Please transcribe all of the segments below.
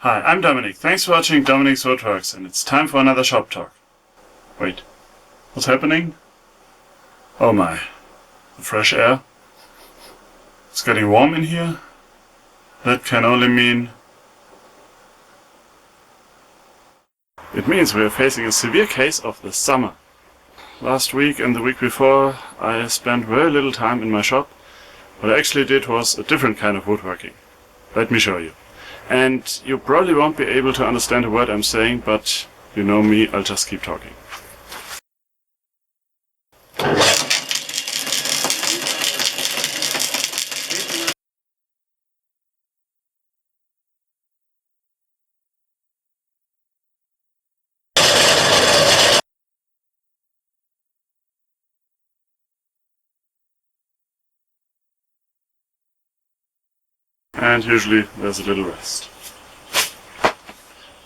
Hi, I'm Dominic. Thanks for watching Dominic's Woodworks, and it's time for another shop talk. Wait, what's happening? Oh my, the fresh air. It's getting warm in here. That can only mean... It means we are facing a severe case of the summer. Last week and the week before I spent very little time in my shop. What I actually did was a different kind of woodworking. Let me show you. And you probably won't be able to understand a word I'm saying, but you know me, I'll just keep talking. And usually there's a little rest.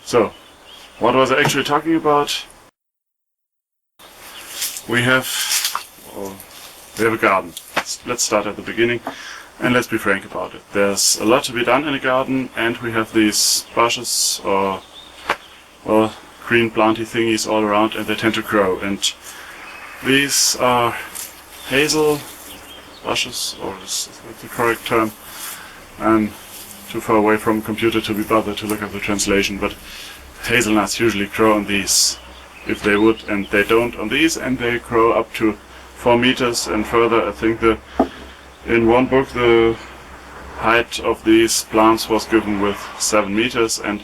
So, what was I actually talking about? We have a garden. Let's start at the beginning and let's be frank about it. There's a lot to be done in a garden, and we have these bushes or green planty thingies all around, and they tend to grow. And these are hazel bushes, or is that the correct term? I'm too far away from a computer to be bothered to look up the translation, but hazelnuts usually grow on these, if they would, and they don't on these, and they grow up to 4 meters and further. I think in one book the height of these plants was given with 7 meters, and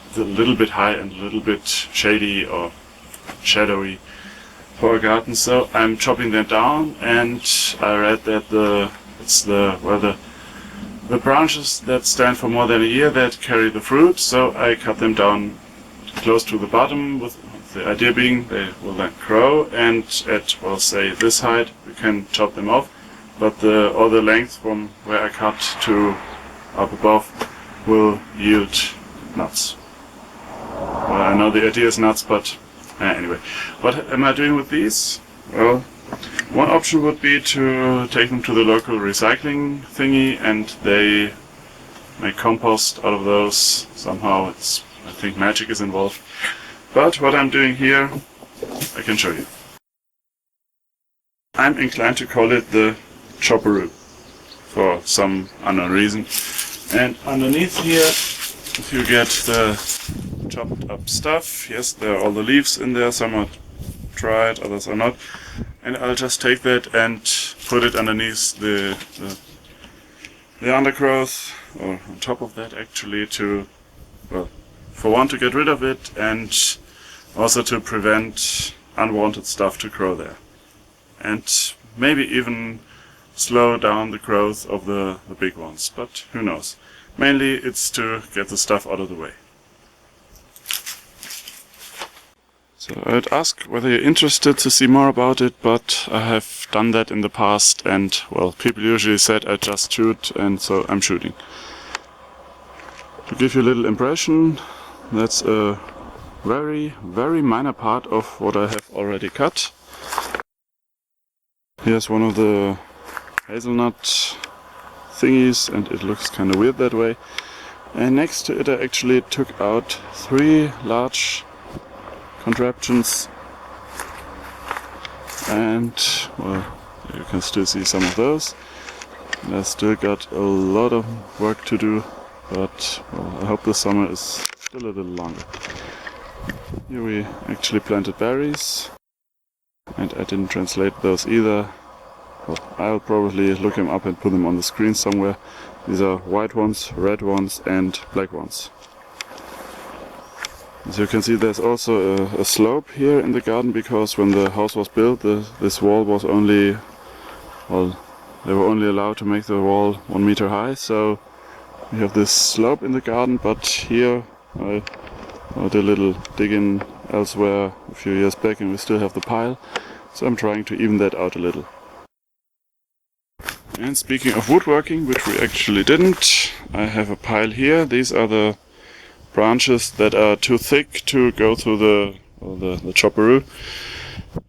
it's a little bit high and a little bit shady or shadowy for a garden. So I'm chopping them down, and I read that the branches that stand for more than a year that carry the fruit, so I cut them down close to the bottom, with the idea being they will then grow, and at, well, say this height we can chop them off, but all the length from where I cut to up above will yield nuts. Well, I know the idea is nuts, but anyway. What am I doing with these? Well, one option would be to take them to the local recycling thingy, and they make compost out of those. Somehow I think magic is involved. But what I'm doing here, I can show you. I'm inclined to call it the chopperoo, for some unknown reason. And underneath here, if you get the chopped up stuff, yes, there are all the leaves in there, some are dried, others are not. And I'll just take that and put it underneath the undergrowth, or on top of that actually, to, well, for one, to get rid of it, and also to prevent unwanted stuff to grow there. And maybe even slow down the growth of the big ones, but who knows. Mainly it's to get the stuff out of the way. So I'd ask whether you're interested to see more about it, but I have done that in the past, and, well, people usually said I just shoot, and so I'm shooting. To give you a little impression, that's a very, very minor part of what I have already cut. Here's one of the hazelnut thingies, and it looks kind of weird that way. And next to it I actually took out 3 large contraptions, and, well, you can still see some of those. And I still got a lot of work to do, but, well, I hope the summer is still a little longer. Here we actually planted berries, and I didn't translate those either. Well, I'll probably look them up and put them on the screen somewhere. These are white ones, red ones, and black ones. As you can see, there's also a slope here in the garden, because when the house was built, this wall was only, well, they were only allowed to make the wall 1 meter high, so we have this slope in the garden. But here I did a little digging elsewhere a few years back, and we still have the pile, so I'm trying to even that out a little. And speaking of woodworking, which we actually didn't, I have a pile here. These are the branches that are too thick to go through the chopperoo.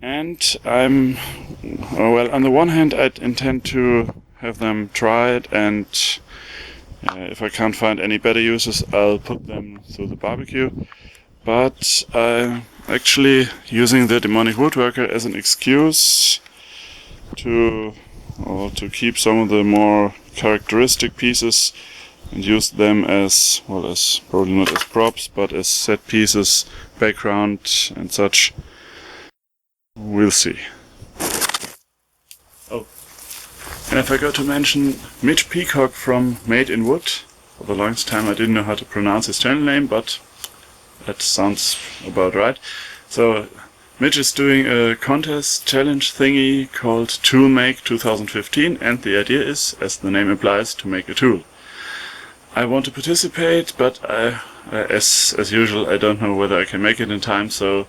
And well, on the one hand I intend to have them dried and If I can't find any better uses, I'll put them through the barbecue. But I'm actually using the Dominic woodworker as an excuse to keep some of the more characteristic pieces and use them as, well, as probably not as props, but as set pieces, background and such. We'll see. Oh, and I forgot to mention Mitch Peacock from Made in Wood. For the longest time I didn't know how to pronounce his channel name, but that sounds about right. So Mitch is doing a contest challenge thingy called Tool Make 2015, and the idea is, as the name implies, to make a tool. I want to participate, but as usual, I don't know whether I can make it in time, so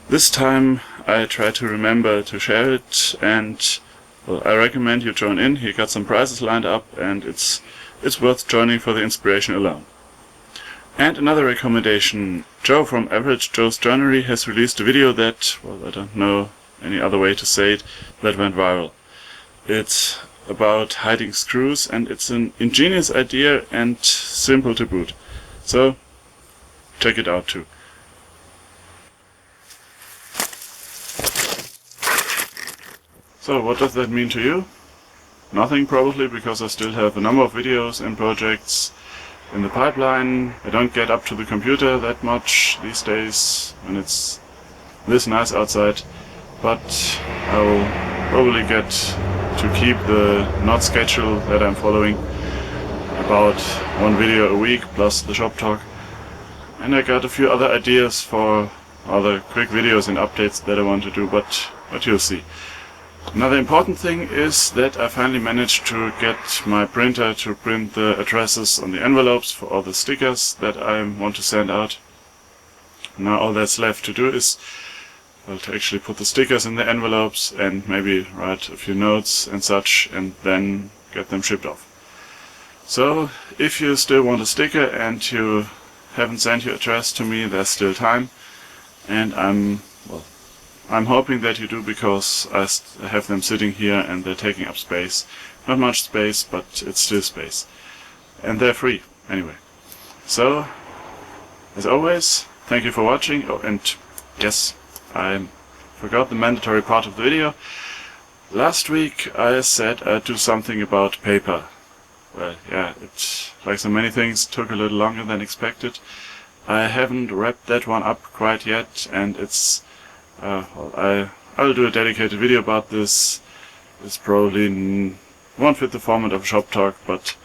this time I try to remember to share it, and well, I recommend you join in. He got some prizes lined up, and it's worth joining for the inspiration alone. And another recommendation, Joe from Average Joe's Joinery has released a video that, well, I don't know any other way to say it, that went viral. It's about hiding screws, and it's an ingenious idea and simple to boot. So check it out too. So what does that mean to you? Nothing probably, because I still have a number of videos and projects in the pipeline. I don't get up to the computer that much these days when it's this nice outside, but I will probably get to keep the not schedule that I'm following, about one video a week plus the Shoptalk. And I got a few other ideas for other quick videos and updates that I want to do, but you'll see. Another important thing is that I finally managed to get my printer to print the addresses on the envelopes for all the stickers that I want to send out. Now all that's left to do is, well, to actually put the stickers in the envelopes and maybe write a few notes and such, and then get them shipped off. So if you still want a sticker and you haven't sent your address to me, there's still time, and I'm hoping that you do, because I have them sitting here and they're taking up space. Not much space, but it's still space. And they're free, anyway. So, as always, thank you for watching. Oh, and yes, I forgot the mandatory part of the video. Last week I said I'd do something about paper. Well, yeah, it, like so many things, took a little longer than expected. I haven't wrapped that one up quite yet, and it's I'll do a dedicated video about this. It's probably won't fit the format of Shoptalk, but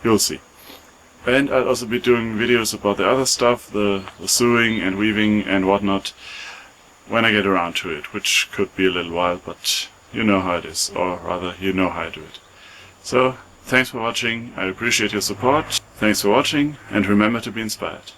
you'll see. And I'll also be doing videos about the other stuff, the sewing and weaving and whatnot, when I get around to it, which could be a little while, but you know how it is, or rather, you know how I do it. So, thanks for watching, I appreciate your support, thanks for watching, and remember to be inspired.